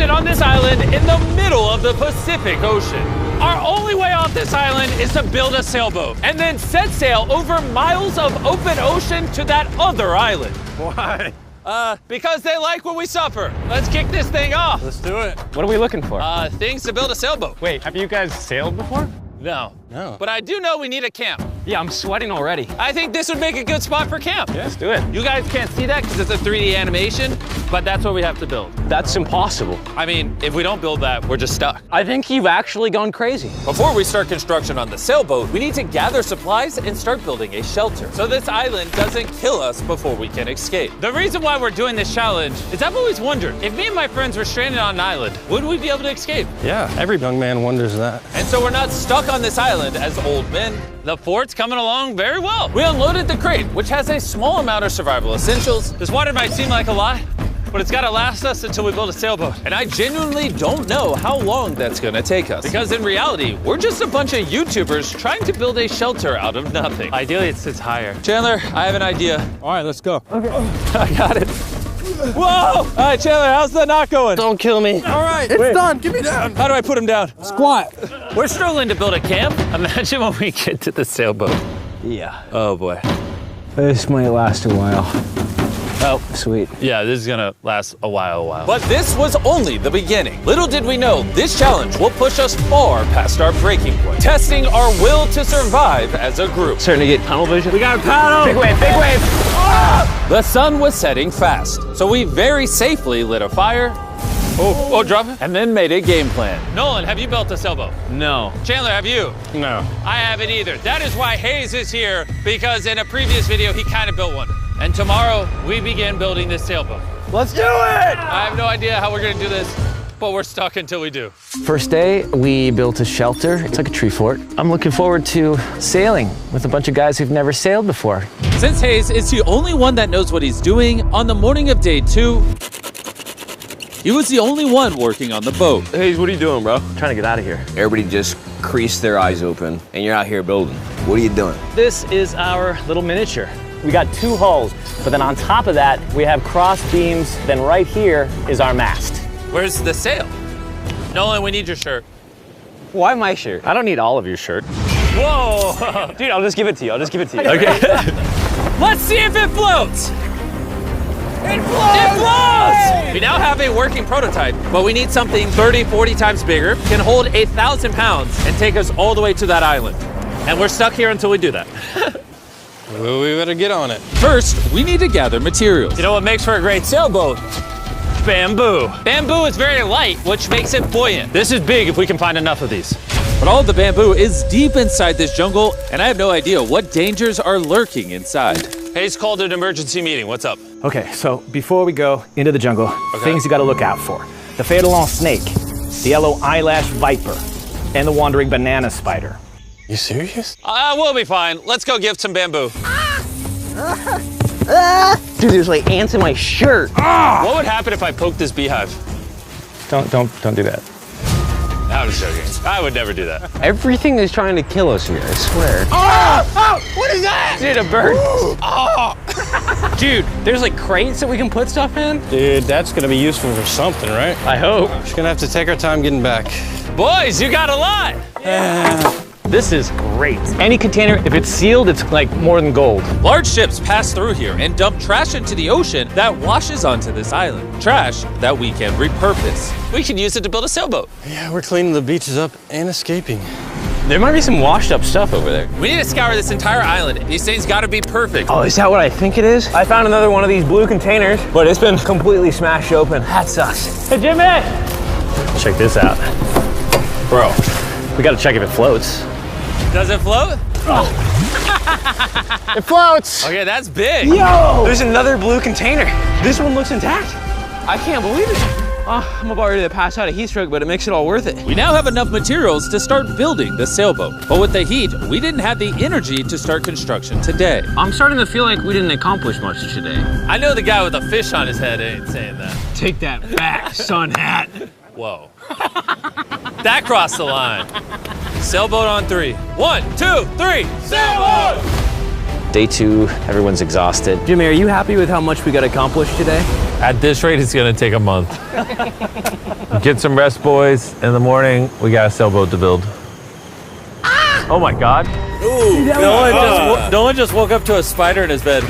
stranded on this island in the middle of the Pacific Ocean. Our only way off this island is to build a sailboat and then set sail over miles of open ocean to that other island. Why? Because they like what we suffer. Let's kick this thing off. Let's do it. What are we looking for? Things to build a sailboat. Wait, have you guys sailed before? No. No. But I do know we need a camp. Yeah, I'm sweating already. I think this would make a good spot for camp. Yeah, let's do it. You guys can't see that because it's a 3D animation, but that's what we have to build. That's impossible. I mean, if we don't build that, we're just stuck. I think you've actually gone crazy. Before we start construction on the sailboat, we need to gather supplies and start building a shelter so this island doesn't kill us before we can escape. The reason why we're doing this challenge is I've always wondered, if me and my friends were stranded on an island, would we be able to escape? Yeah, every young man wonders that. And so we're not stuck on this island as old men. The fort's coming along very well. We unloaded the crate, which has a small amount of survival essentials. This water might seem like a lot, but it's gotta last us until we build a sailboat. And I genuinely don't know how long that's gonna take us. Because in reality, we're just a bunch of YouTubers trying to build a shelter out of nothing. Ideally, it sits higher. Chandler, I have an idea. All right, let's go. Okay. I got it. Whoa! All right, Chandler, how's the knot going? Don't kill me. All right, It's done. Get me down. how do I put him down? Squat. We're struggling to build a camp. Imagine when we get to the sailboat. Yeah. Oh boy. This might last a while. Oh, sweet. Yeah, this is gonna last a while. But this was only the beginning. Little did we know, this challenge will push us far past our breaking point, testing our will to survive as a group. Starting to get tunnel vision. We got a paddle! Big wave, big wave! The sun was setting fast, so we very safely lit a fire. Oh, drop it. And then made a game plan. Nolan, have you built a sailboat? No. Chandler, have you? No. I haven't either. That is why Hayes is here, because in a previous video, he kind of built one. And tomorrow, we begin building this sailboat. Let's do it! I have no idea how we're gonna do this, but we're stuck until we do. First day, we built a shelter. It's like a tree fort. I'm looking forward to sailing with a bunch of guys who've never sailed before. Since Hayes is the only one that knows what he's doing, on the morning of day 2, he was the only one working on the boat. Hey, what are you doing, bro? I'm trying to get out of here. Everybody just creased their eyes open, and you're out here building. What are you doing? This is our little miniature. We got 2 hulls, but then on top of that, we have cross beams. Then right here is our mast. Where's the sail? Nolan, we need your shirt. Why my shirt? I don't need all of your shirt. Whoa! Dude, I'll just give it to you. Okay. Let's see if it floats. It floats! It floats! We now have a working prototype, but we need something 30, 40 times bigger, can hold 1,000 pounds, and take us all the way to that island. And we're stuck here until we do that. Well, we better get on it. First, we need to gather materials. You know what makes for a great sailboat? Bamboo. Bamboo is very light, which makes it buoyant. This is big if we can find enough of these. But all of the bamboo is deep inside this jungle, and I have no idea what dangers are lurking inside. Hayes called an emergency meeting. What's up? Okay, so before we go into the jungle, things you gotta look out for. The Phaeton snake, the yellow eyelash viper, and the wandering banana spider. You serious? We'll be fine. Let's go give some bamboo. Dude, there's like ants in my shirt. What would happen if I poked this beehive? Don't do that. I was joking. I would never do that. Everything is trying to kill us here, I swear. What is that? Dude, a bird. Dude, there's like crates that we can put stuff in? Dude, that's gonna be useful for something, right? I hope. Just gonna have to take our time getting back. Boys, you got a lot. This is great. Any container, if it's sealed, it's like more than gold. Large ships pass through here and dump trash into the ocean that washes onto this island. Trash that we can repurpose. We can use it to build a sailboat. Yeah, we're cleaning the beaches up and escaping. There might be some washed up stuff over there. We need to scour this entire island. These things gotta be perfect. Oh, is that what I think it is? I found another one of these blue containers, but it's been completely smashed open. That sucks. Hey, Jimmy! Check this out. Bro, we gotta check if it floats. Does it float? It floats! Okay, that's big. Yo! There's another blue container. This one looks intact. I can't believe it. I'm about ready to pass out a heat stroke, but it makes it all worth it. We now have enough materials to start building the sailboat. But with the heat, we didn't have the energy to start construction today. I'm starting to feel like we didn't accomplish much today. I know the guy with a fish on his head ain't saying that. Take that back, sun hat. Whoa. That crossed the line. Sailboat on 3. 1, 2, 3, sailboat! Day 2, everyone's exhausted. Jimmy, are you happy with how much we got accomplished today? At this rate, it's gonna take a month. Get some rest, boys. In the morning, we got a sailboat to build. Oh my God. No one just woke up to a spider in his bed.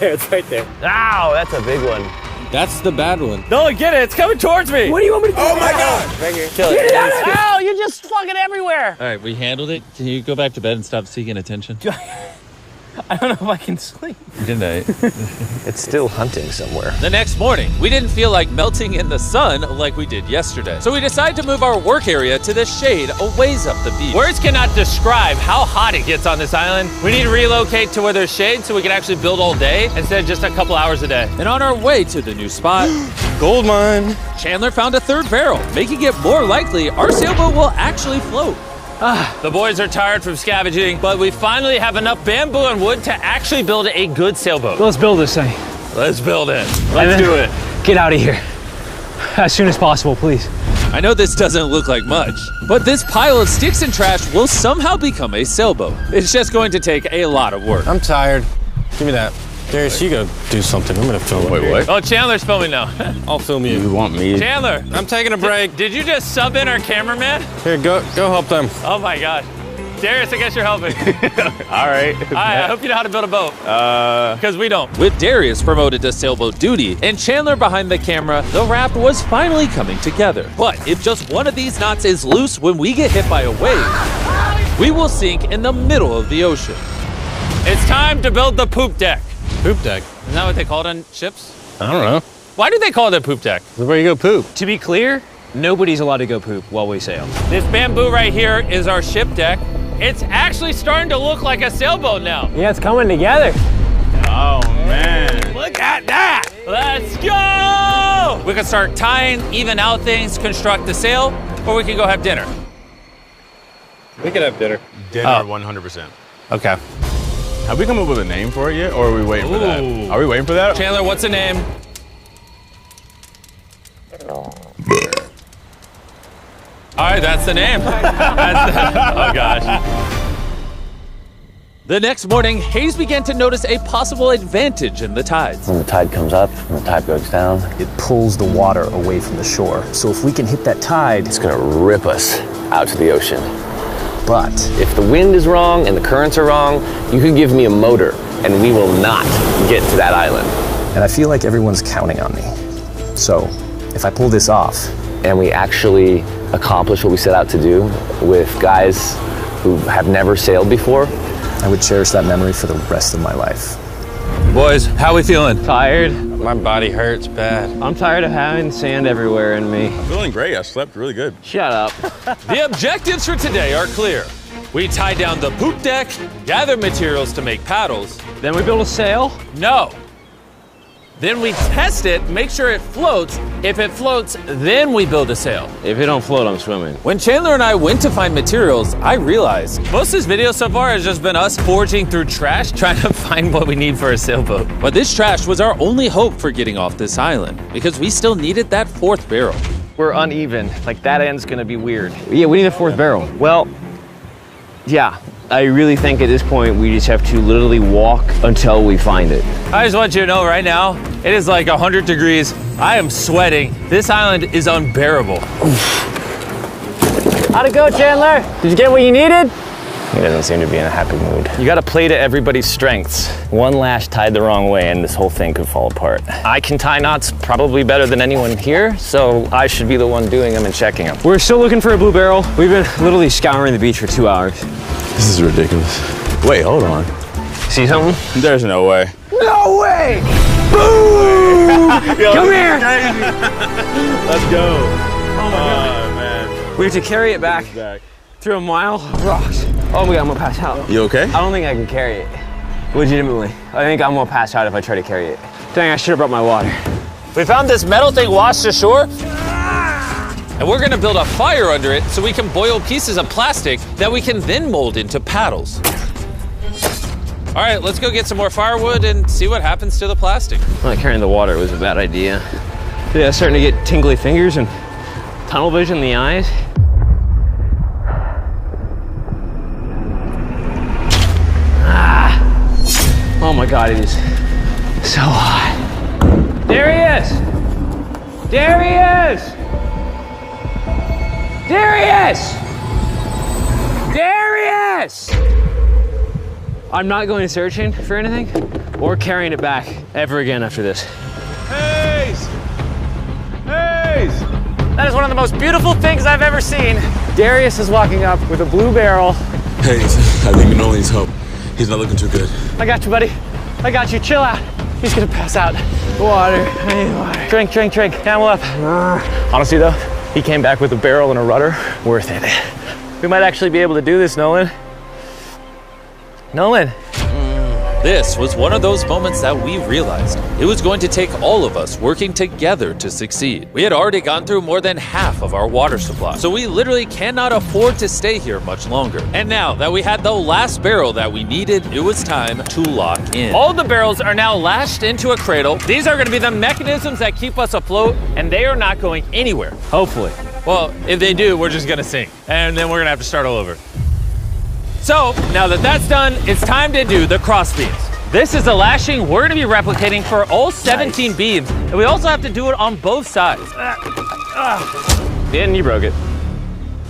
It's right there. Ow, that's a big one. That's the bad one. Nolan, get it. It's coming towards me. What do you want me to do? Oh my God! Right here. Kill it. Ow, you're just fucking everywhere. All right, we handled it. Can you go back to bed and stop seeking attention? I don't know if I can sleep. Good night. It's still hunting somewhere. The next morning, we didn't feel like melting in the sun like we did yesterday. So we decided to move our work area to the shade a ways up the beach. Words cannot describe how hot it gets on this island. We need to relocate to where there's shade so we can actually build all day instead of just a couple hours a day. And on our way to the new spot, Gold mine. Chandler found a third barrel, making it more likely our sailboat will actually float. The boys are tired from scavenging, but we finally have enough bamboo and wood to actually build a good sailboat. Let's build this thing. Let's build it. Let's do it. Get out of here. As soon as possible, please. I know this doesn't look like much, but this pile of sticks and trash will somehow become a sailboat. It's just going to take a lot of work. I'm tired. Give me that. Darius, you go do something. I'm gonna film. Wait, what? Oh, Chandler's filming now. I'll film you. You want me? Chandler, I'm taking a break. did you just sub in our cameraman? Here, go help them. Oh my God. Darius, I guess you're helping. All right. I hope you know how to build a boat. Because we don't. With Darius promoted to sailboat duty and Chandler behind the camera, the raft was finally coming together. But if just one of these knots is loose when we get hit by a wave, we will sink in the middle of the ocean. It's time to build the poop deck. Poop deck. Isn't that what they call it on ships? I don't know. Why do they call it a poop deck? This is where you go poop. To be clear, nobody's allowed to go poop while we sail. This bamboo right here is our ship deck. It's actually starting to look like a sailboat now. Yeah, it's coming together. Oh man. Look at that! Let's go! We can start tying, even out things, construct the sail, or we can go have dinner. We could have dinner. Dinner, 100%. Okay. Have we come up with a name for it yet, or are we waiting for that? Ooh. Are we waiting for that? Chandler, what's the name? All right, that's the name. Oh gosh. The next morning, Hayes began to notice a possible advantage in the tides. When the tide comes up and the tide goes down, It pulls the water away from the shore. So if we can hit that tide, it's gonna rip us out to the ocean. but If the wind is wrong and the currents are wrong, you could give me a motor and we will not get to that island. and I feel like everyone's counting on me. So if I pull this off, And we actually accomplish what we set out to do with guys who have never sailed before, I would cherish that memory for the rest of my life. Boys, how we feeling? Tired. My body hurts bad. I'm tired of having sand everywhere in me. Feeling great. I slept really good. Shut up. The objectives for today are clear. We tie down the poop deck, gather materials to make paddles. Then we build a sail. No. Then we test it, make sure it floats. If it floats, then we build a sail. If it don't float, I'm swimming. When Chandler and I went to find materials, I realized most of this video so far has just been us foraging through trash, trying to find what we need for a sailboat. But this trash was our only hope for getting off this island, because we still needed that fourth barrel. We're uneven. Like that end's gonna be weird. Yeah, we need a fourth barrel. Well, yeah, I really think at this point we just have to literally walk until we find it. I just want you to know right now, it is like 100 degrees. I am sweating. This island is unbearable. How'd it go, Chandler? Did you get what you needed? He doesn't seem to be in a happy mood. You gotta play to everybody's strengths. One lash tied the wrong way and this whole thing could fall apart. I can tie knots probably better than anyone here, so I should be the one doing them and checking them. We're still looking for a blue barrel. We've been literally scouring the beach for 2 hours. This is ridiculous. Wait, hold on. See something? There's no way. No way! Boom! Come here! Let's go. Oh man. We have to carry it back through a mile of rocks. Oh my God, I'm gonna pass out. You okay? I don't think I can carry it. Legitimately. I think I'm gonna pass out if I try to carry it. Dang, I should have brought my water. We found this metal thing washed ashore, and we're gonna build a fire under it so we can boil pieces of plastic that we can then mold into paddles. All right, let's go get some more firewood and see what happens to the plastic. Well, carrying the water was a bad idea. Yeah, starting to get tingly fingers and tunnel vision in the eyes. Oh my God, it is So hot. There he is! There he is! There he is! There he is! I'm not going searching for anything or carrying it back ever again after this. Hayes! Hayes! That is one of the most beautiful things I've ever seen. Darius is walking up with a blue barrel. Hayes, I think Nolan needs help. He's not looking too good. I got you, buddy. I got you. Chill out. He's gonna pass out. Water, I need water. Drink, drink, drink. Camel up. Honestly, though, he came back with a barrel and a rudder. Worth it. We might actually be able to do this, Nolan. Nolan. This was one of those moments that we realized it was going to take all of us working together to succeed. We had already gone through more than half of our water supply, so we literally cannot afford to stay here much longer. And now that we had the last barrel that we needed, it was time to lock in. All the barrels are now lashed into a cradle. These are going to be the mechanisms that keep us afloat, and they are not going anywhere. Hopefully. Well, if they do, we're just going to sink, and then we're going to have to start all over. So, now that that's done, it's time to do the cross beams. This is the lashing we're gonna be replicating for all 17 beams, and we also have to do it on both sides. And you broke it.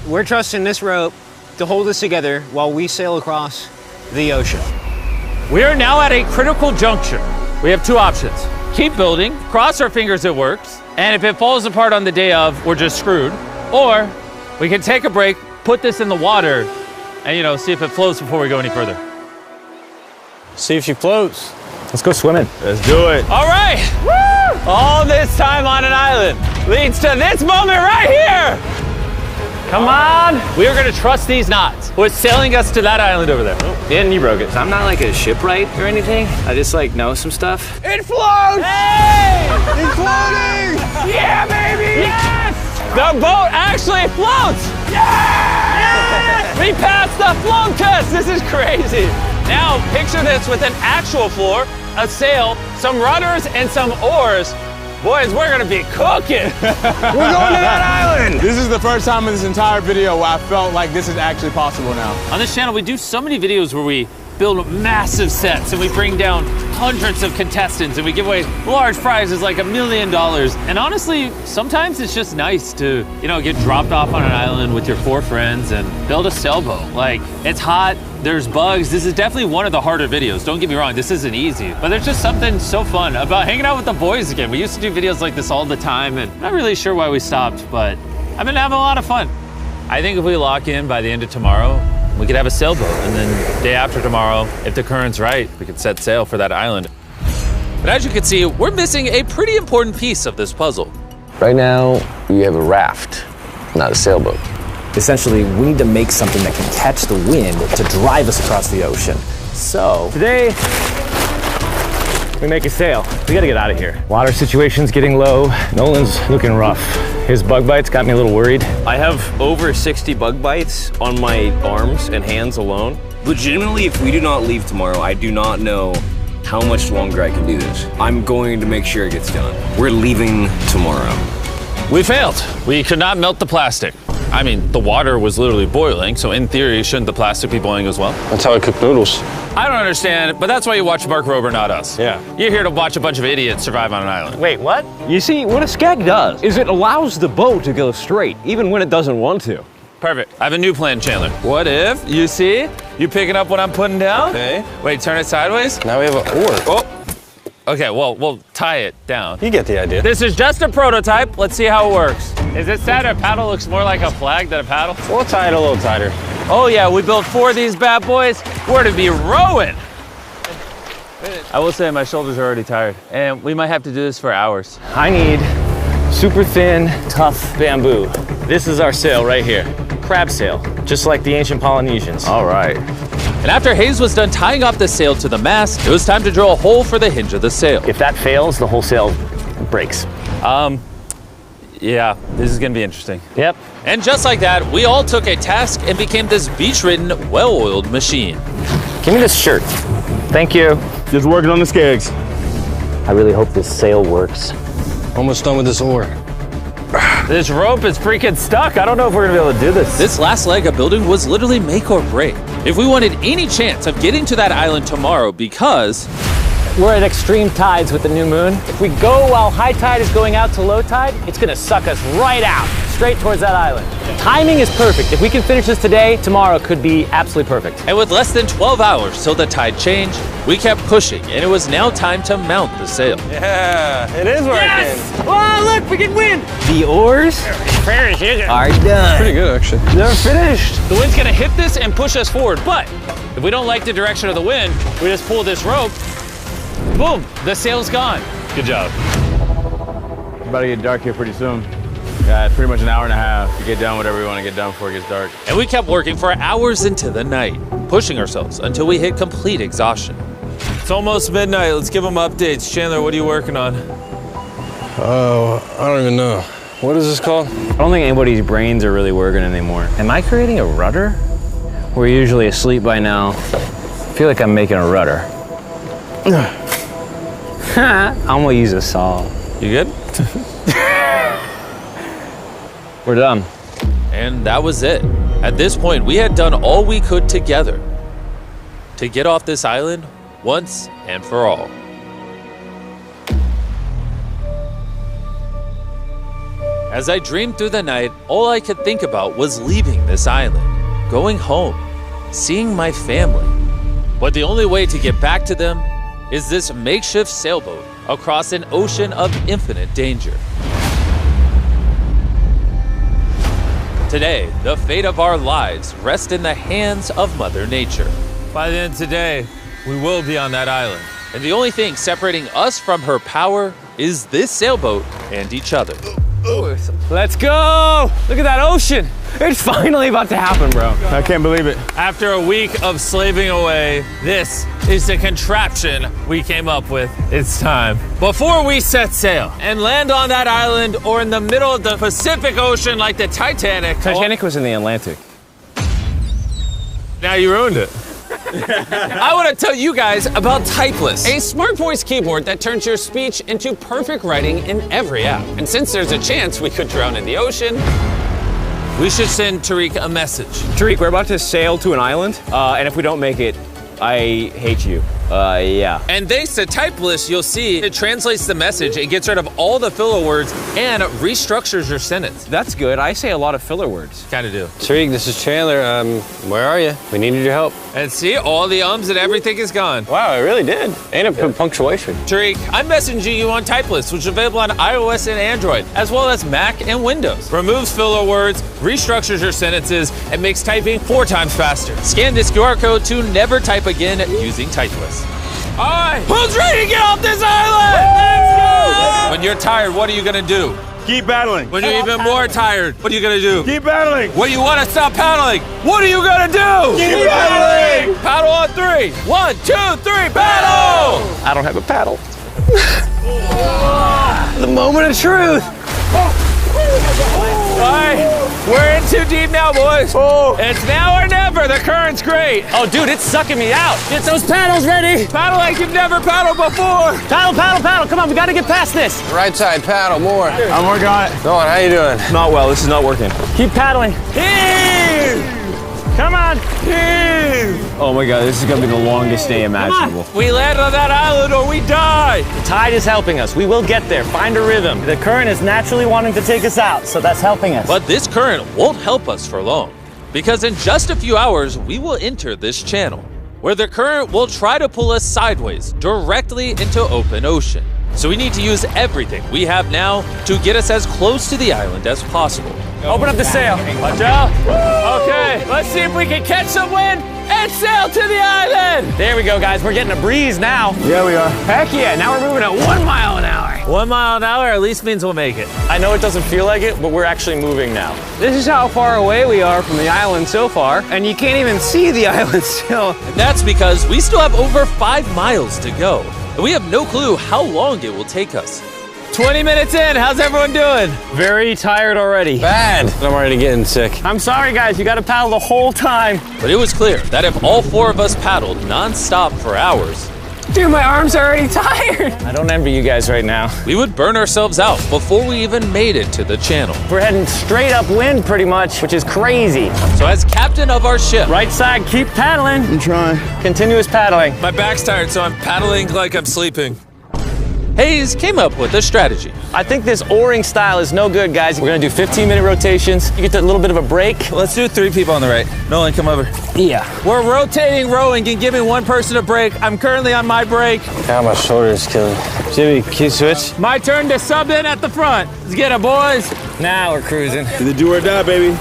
We're trusting this rope to hold us together while we sail across the ocean. We are now at a critical juncture. We have two options. Keep building, cross our fingers it works, and if it falls apart on the day of, we're just screwed. Or we can take a break, put this in the water, and see if it floats before we go any further. See if she floats. Let's go swimming. Let's do it. All right, woo! All this time on an island leads to this moment right here. Come on. We are gonna trust these knots. We're sailing us to that island over there. And you broke it. I'm not like a shipwright or anything. I just know some stuff. It floats! Hey! It's floating! Yeah, baby! Yes! The boat actually floats! Yes! We passed the float test! This is crazy! Now, picture this with an actual floor, a sail, some rudders, and some oars. Boys, we're gonna be cooking! We're going to that island! This is the first time in this entire video where I felt like this is actually possible now. On this channel, we do so many videos where we build massive sets and we bring down hundreds of contestants and we give away large prizes like $1 million. And honestly, sometimes it's just nice to, get dropped off on an island with your 4 friends and build a sailboat. It's hot, there's bugs. This is definitely one of the harder videos. Don't get me wrong, this isn't easy. But there's just something so fun about hanging out with the boys again. We used to do videos like this all the time and I'm not really sure why we stopped, but I've been having a lot of fun. I think if we lock in by the end of tomorrow, we could have a sailboat, and then day after tomorrow, if the current's right, we could set sail for that island. But as you can see, we're missing a pretty important piece of this puzzle. Right now, we have a raft, not a sailboat. Essentially, we need to make something that can catch the wind to drive us across the ocean. So, Today, we make a sail. We gotta get out of here. Water situation's getting low. Nolan's looking rough. His bug bites got me a little worried. I have over 60 bug bites on my arms and hands alone. Legitimately, if we do not leave tomorrow, I do not know how much longer I can do this. I'm going to make sure it gets done. We're leaving tomorrow. We failed. We could not melt the plastic. I mean, the water was literally boiling, so in theory, shouldn't the plastic be boiling as well? That's how I cook noodles. I don't understand, but that's why you watch Mark Rober, not us. Yeah. You're here to watch a bunch of idiots survive on an island. Wait, what? You see, what a skeg does is it allows the boat to go straight, even when it doesn't want to. Perfect. I have a new plan, Chandler. What if, you see, you picking up what I'm putting down? Okay. Wait, turn it sideways? Now we have an oar. Oh. Okay, well, we'll tie it down. You get the idea. This is just a prototype. Let's see how it works. Is it sad a paddle looks more like a flag than a paddle? We'll tie it a little tighter. Oh yeah, we built 4 of these bad boys. We're to be rowing. I will say my shoulders are already tired, and we might have to do this for hours. I need super thin, tough bamboo. This is our sail right here. Crab sail, just like the ancient Polynesians. All right. And after Hayes was done tying off the sail to the mast, it was time to drill a hole for the hinge of the sail. If that fails, the whole sail breaks. Yeah, this is gonna be interesting. Yep. And just like that, we all took a task and became this beach-ridden, well-oiled machine. Give me this shirt. Thank you. Just working on the skegs. I really hope this sail works. Almost done with this oar. This rope is freaking stuck. I don't know if we're gonna be able to do this. This last leg of building was literally make or break. If we wanted any chance of getting to that island tomorrow, because We're at extreme tides with the new moon. If we go while high tide is going out to low tide, it's gonna suck us right out, straight towards that island. Timing is perfect. If we can finish this today, tomorrow could be absolutely perfect. And with less than 12 hours till the tide changed, we kept pushing, and it was now time to mount the sail. Yeah, it is working. Yes! Oh, look, we can win! The oars are done. Pretty good, actually. They're finished. The wind's gonna hit this and push us forward, but if we don't like the direction of the wind, we just pull this rope, boom, the sail's gone. Good job. It's about to get dark here pretty soon. Yeah, it's pretty much an hour and a half to get done whatever we want to get done before it gets dark. And we kept working for hours into the night, pushing ourselves until we hit complete exhaustion. It's almost midnight. Let's give them updates. Chandler, what are you working on? Oh, I don't even know. What is this called? I don't think anybody's brains are really working anymore. Am I creating a rudder? We're usually asleep by now. I feel like I'm making a rudder. I'm gonna use a saw. You good? We're done. And that was it. At this point, we had done all we could together to get off this island once and for all. As I dreamed through the night, all I could think about was leaving this island, going home, seeing my family. But the only way to get back to them is this makeshift sailboat across an ocean of infinite danger. Today, the fate of our lives rests in the hands of Mother Nature. By the end of today, we will be on that island. And the only thing separating us from her power is this sailboat and each other. Let's go! Look at that ocean. It's finally about to happen, bro. I can't believe it. After a week of slaving away, this is the contraption we came up with. It's time. Before we set sail and land on that island or in the middle of the Pacific Ocean like the Titanic. Titanic was in the Atlantic. Now you ruined it. I want to tell you guys about Typeless, a smart voice keyboard that turns your speech into perfect writing in every app. And since there's a chance we could drown in the ocean, we should send Tariq a message. Tariq, we're about to sail to an island, and if we don't make it, I hate you. Yeah. And thanks to Typeless, you'll see it translates the message, it gets rid of all the filler words, and restructures your sentence. That's good. I say a lot of filler words. Kinda do. Tariq, this is Chandler. Where are you? We needed your help. And see, all the ums and everything is gone. Wow, it really did. And a punctuation. Tariq, I'm messaging you on Typeless, which is available on iOS and Android, as well as Mac and Windows. Removes filler words, restructures your sentences, and makes typing 4 times faster. Scan this QR code to never type again using Typeless. All right, who's ready to get off this island? Let's go! When you're tired, what are you gonna do? Keep battling. When you're even more tired, what are you gonna do? Keep battling. When you wanna stop paddling, what are you gonna do? Keep battling. Paddle on 3. 1, 2, 3, paddle! I don't have a paddle. The moment of truth. All right, we're in too deep now, boys. It's now or never. The current's great. Oh, dude, it's sucking me out. Get those paddles ready. Paddle like you've never paddled before. Paddle, paddle, paddle. Come on, we gotta get past this. Right side, paddle more. I'm working on it. Go on, how you doing? Not well. This is not working. Keep paddling. Come on. Oh my God, this is gonna be the longest day imaginable. We land on that island or we die. The tide is helping us. We will get there. Find a rhythm. The current is naturally wanting to take us out, so that's helping us. But this current won't help us for long, because in just a few hours, we will enter this channel, where the current will try to pull us sideways, directly into open ocean. So we need to use everything we have now to get us as close to the island as possible. Open up the sail. Watch out. Okay, let's see if we can catch some wind and sail to the island. There we go, guys. We're getting a breeze now. Yeah, we are. Heck yeah, now we're moving at 1 mile an hour. 1 mile an hour at least means we'll make it. I know it doesn't feel like it, but we're actually moving now. This is how far away we are from the island so far, and you can't even see the island still. And that's because we still have over 5 miles to go, and we have no clue how long it will take us. 20 minutes in, how's everyone doing? Very tired already. Bad. I'm already getting sick. I'm sorry, guys. You got to paddle the whole time. But it was clear that if all 4 of us paddled non-stop for hours, Dude, my arms are already tired. I don't envy you guys right now. We would burn ourselves out before we even made it to the channel. We're heading straight upwind pretty much, which is crazy. So as captain of our ship, Right side, keep paddling. I'm trying. Continuous paddling. my back's tired, so I'm paddling like I'm sleeping. Hayes came up with a strategy. I think this oaring style is no good, guys. We're gonna do 15-minute rotations. You get a little bit of a break. Let's do 3 people on the right. Nolan, come over. Yeah. We're rotating rowing and giving one person a break. I'm currently on my break. God, my shoulder is killing. Jimmy, can you switch? My turn to sub in at the front. Let's get it, boys. Now we're cruising. Either do or die, baby.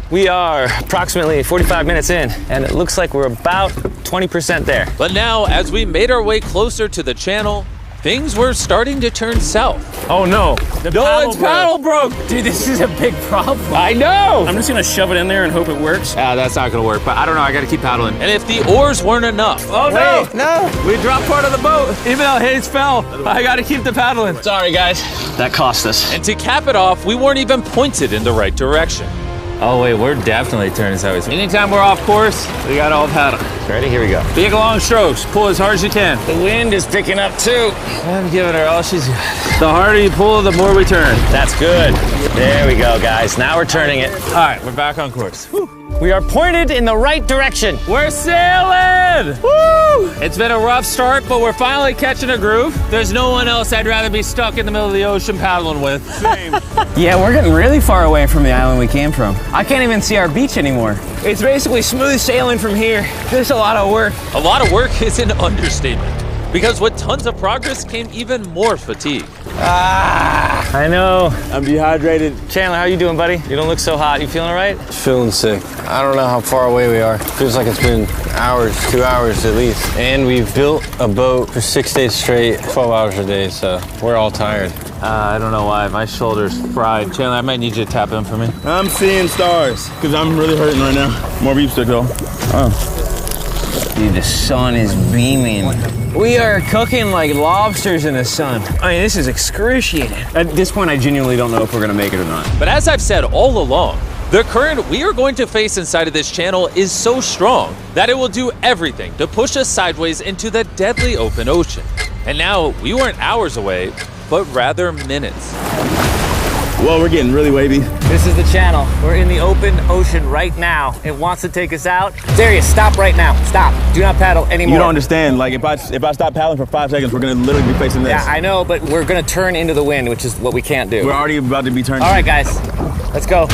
We are approximately 45 minutes in, and it looks like we're about 20% there. But now, as we made our way closer to the channel, things were starting to turn south. Oh no. The Paddle broke. Dude, this is a big problem. I know. I'm just gonna shove it in there and hope it works. That's not gonna work, but I don't know, I gotta keep paddling. And if the oars weren't enough. Oh no. No. We dropped part of the boat. Even though Hayes fell, I gotta keep the paddling. Sorry, guys. That cost us. And to cap it off, we weren't even pointed in the right direction. Oh wait, we're definitely turning sideways. Anytime we're off course, we gotta all paddle. Ready? Here we go. Big long strokes. Pull as hard as you can. The wind is picking up too. I'm giving her all she's got. The harder you pull, the more we turn. That's good. There we go, guys. Now we're turning it. All right, we're back on course. We are pointed in the right direction. We're sailing! Woo! It's been a rough start, but we're finally catching a groove. There's no one else I'd rather be stuck in the middle of the ocean paddling with. Same. Yeah, we're getting really far away from the island we came from. I can't even see our beach anymore. It's basically smooth sailing from here. There's a lot of work. A lot of work is an understatement. Because with tons of progress came even more fatigue. I know. I'm dehydrated. Chandler, how you doing, buddy? You don't look so hot. You feeling all right? Feeling sick. I don't know how far away we are. Feels like it's been hours, 2 hours at least. And we've built a boat for 6 days straight, 12 hours a day, so we're all tired. I don't know why. My shoulder's fried. Chandler, I might need you to tap in for me. I'm seeing stars because I'm really hurting right now. More beef stick though. Dude, the sun is beaming. We are cooking like lobsters in the sun. I mean, this is excruciating. At this point, I genuinely don't know if we're gonna make it or not. But as I've said all along, the current we are going to face inside of this channel is so strong that it will do everything to push us sideways into the deadly open ocean. And now we weren't hours away, but rather minutes. Well, we're getting really wavy. This is the channel. We're in the open ocean right now. It wants to take us out. Darius, stop right now. Stop. Do not paddle anymore. You don't understand. Like if I stop paddling for 5 seconds, we're gonna literally be facing this. Yeah, I know, but we're gonna turn into the wind, which is what we can't do. We're already about to be turning. All right, guys, let's go.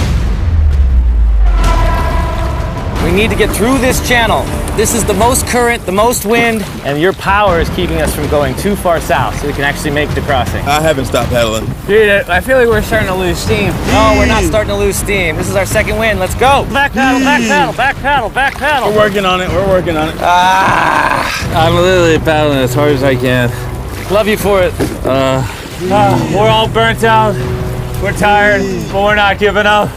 We need to get through this channel. This is the most current, the most wind, and your power is keeping us from going too far south so we can actually make the crossing. I haven't stopped paddling. Dude, I feel like we're starting to lose steam. No, we're not starting to lose steam. This is our second wind. Let's go. Back paddle, back paddle, back paddle, back paddle. We're working on it. We're working on it. I'm literally paddling as hard as I can. Love you for it. We're all burnt out. We're tired, but we're not giving up.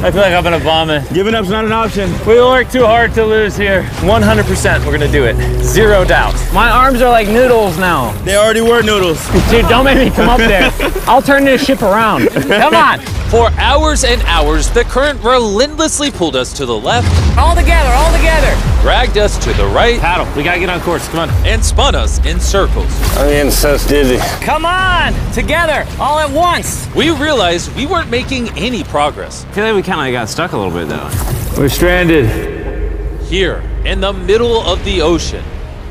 I feel like I'm gonna vomit. Giving up's not an option. We work too hard to lose here. 100% we're gonna do it. Zero doubt. My arms are like noodles now. They already were noodles. Dude, don't make me come up there. I'll turn this ship around. Come on. For hours and hours, the current relentlessly pulled us to the left, All together, all together. dragged us to the right, Paddle, we gotta get on course, come on. and spun us in circles. I'm getting so dizzy. Come on, together, all at once. We realized we weren't making any progress. I feel like we kinda got stuck a little bit though. We're stranded. Here, in the middle of the ocean,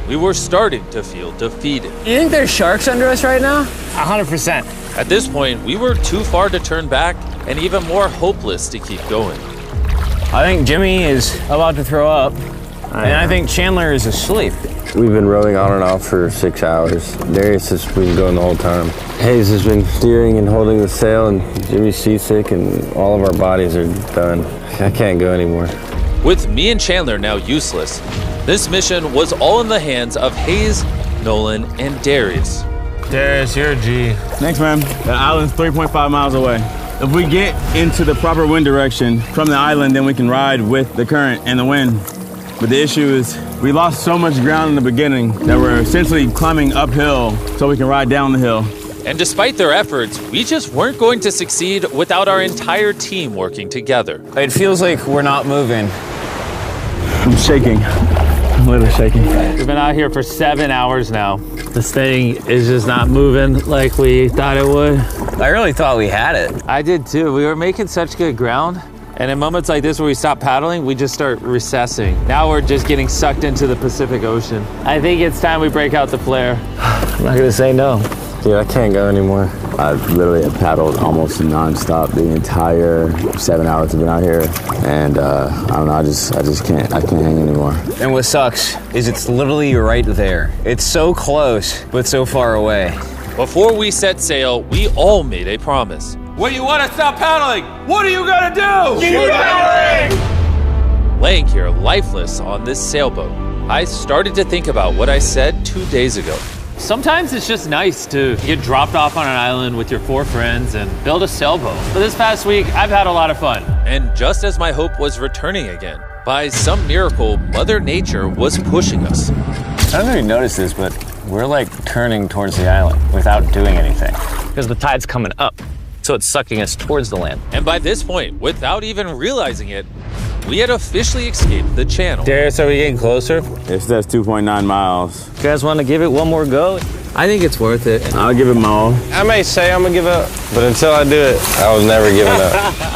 we were starting to feel defeated. You think there's sharks under us right now? 100%. At this point, we were too far to turn back and even more hopeless to keep going. I think Jimmy is about to throw up, and I think Chandler is asleep. We've been rowing on and off for 6 hours. Darius has been going the whole time. Hayes has been steering and holding the sail, and Jimmy's seasick, and all of our bodies are done. I can't go anymore. With me and Chandler now useless, this mission was all in the hands of Hayes, Nolan, and Darius. Darius, you're a G. Thanks, man. The island's 3.5 miles away. If we get into the proper wind direction from the island, then we can ride with the current and the wind. But the issue is we lost so much ground in the beginning that we're essentially climbing uphill so we can ride down the hill. And despite their efforts, we just weren't going to succeed without our entire team working together. It feels like we're not moving. I'm shaking. little shaky. We've been out here for 7 hours now. This thing is just not moving like we thought it would. I really thought we had it. I did too. We were making such good ground. And in moments like this where we stop paddling, we just start recessing. Now we're just getting sucked into the Pacific Ocean. I think it's time we break out the flare. I'm not gonna say no. Dude, I can't go anymore. I've literally have paddled almost nonstop the entire 7 hours I've been out here, and I don't know. I just can't. I can't hang anymore. And what sucks is it's literally right there. It's so close, but so far away. Before we set sail, we all made a promise. When you want to stop paddling, what are you gonna do? Keep paddling! Laying here lifeless on this sailboat, I started to think about what I said 2 days ago. Sometimes it's just nice to get dropped off on an island with your 4 friends and build a sailboat. But this past week, I've had a lot of fun. And just as my hope was returning again, by some miracle, Mother Nature was pushing us. I don't know if you noticed this, but we're like turning towards the island without doing anything. Because the tide's coming up, so it's sucking us towards the land. And by this point, without even realizing it, we had officially escaped the channel. Darius, are we getting closer? It says 2.9 miles. You guys want to give it one more go? I think it's worth it. I'll give it my all. I may say I'm gonna give up, but until I do it, I was never giving up.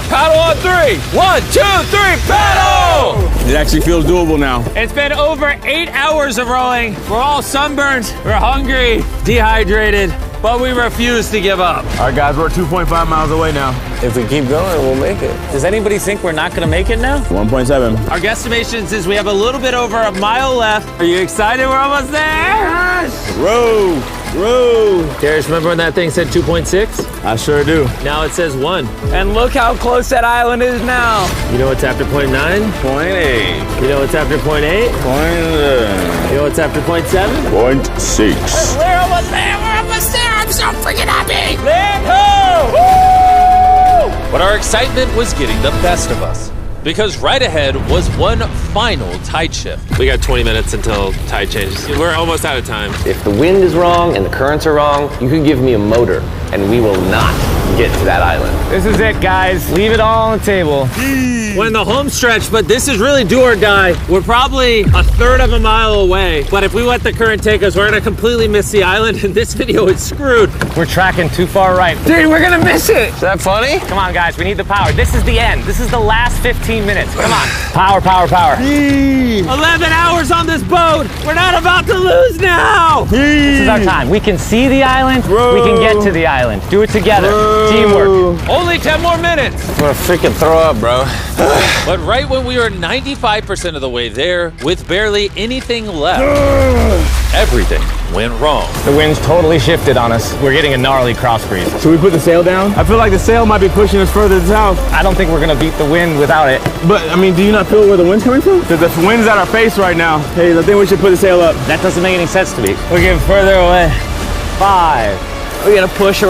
Paddle on 3! 1, 2, 3, paddle! It actually feels doable now. It's been over 8 hours of rowing. We're all sunburned, we're hungry, dehydrated, but we refuse to give up. All right, guys, we're 2.5 miles away now. If we keep going, we'll make it. Does anybody think we're not gonna make it now? 1.7. Our guesstimation is we have a little bit over a mile left. Are you excited? We're almost there! Yes! Row, row. Darius, remember when that thing said 2.6? I sure do. Now it says 1. And look how close that island is now. You know what's after 0.9? 0.8. You know what's after 0.8? You know what's after 0.7? 0.6. We're almost there! We're almost there! I'm so freaking happy! Land ho! Woo! But our excitement was getting the best of us. Because right ahead was one final tide shift. We got 20 minutes until tide changes. We're almost out of time. If the wind is wrong and the currents are wrong, you can give me a motor and we will not get to that island. This is it, guys. Leave it all on the table. We're in the home stretch, but this is really do or die. We're probably a third of a mile away, but if we let the current take us, we're gonna completely miss the island, and this video is screwed. We're tracking too far right. Dude, we're gonna miss it. Is that funny? Come on, guys. We need the power. This is the end. This is the last 15 minutes. Come on. Power, power, power. 11 hours on this boat. We're not about to lose now. This is our time. We can see the island. We can get to the island. Do it together. Teamwork. Only 10 more minutes. I'm gonna freaking throw up, bro. But right when we were 95% of the way there, with barely anything left, everything went wrong. The wind's totally shifted on us. We're getting a gnarly cross breeze. Should we put the sail down? I feel like the sail might be pushing us further south. I don't think we're gonna beat the wind without it. But, I mean, do you not feel where the wind's coming from? Because the wind's at our face right now. Hey, I think we should put the sail up. That doesn't make any sense to me. We're getting further away. 5. We gotta push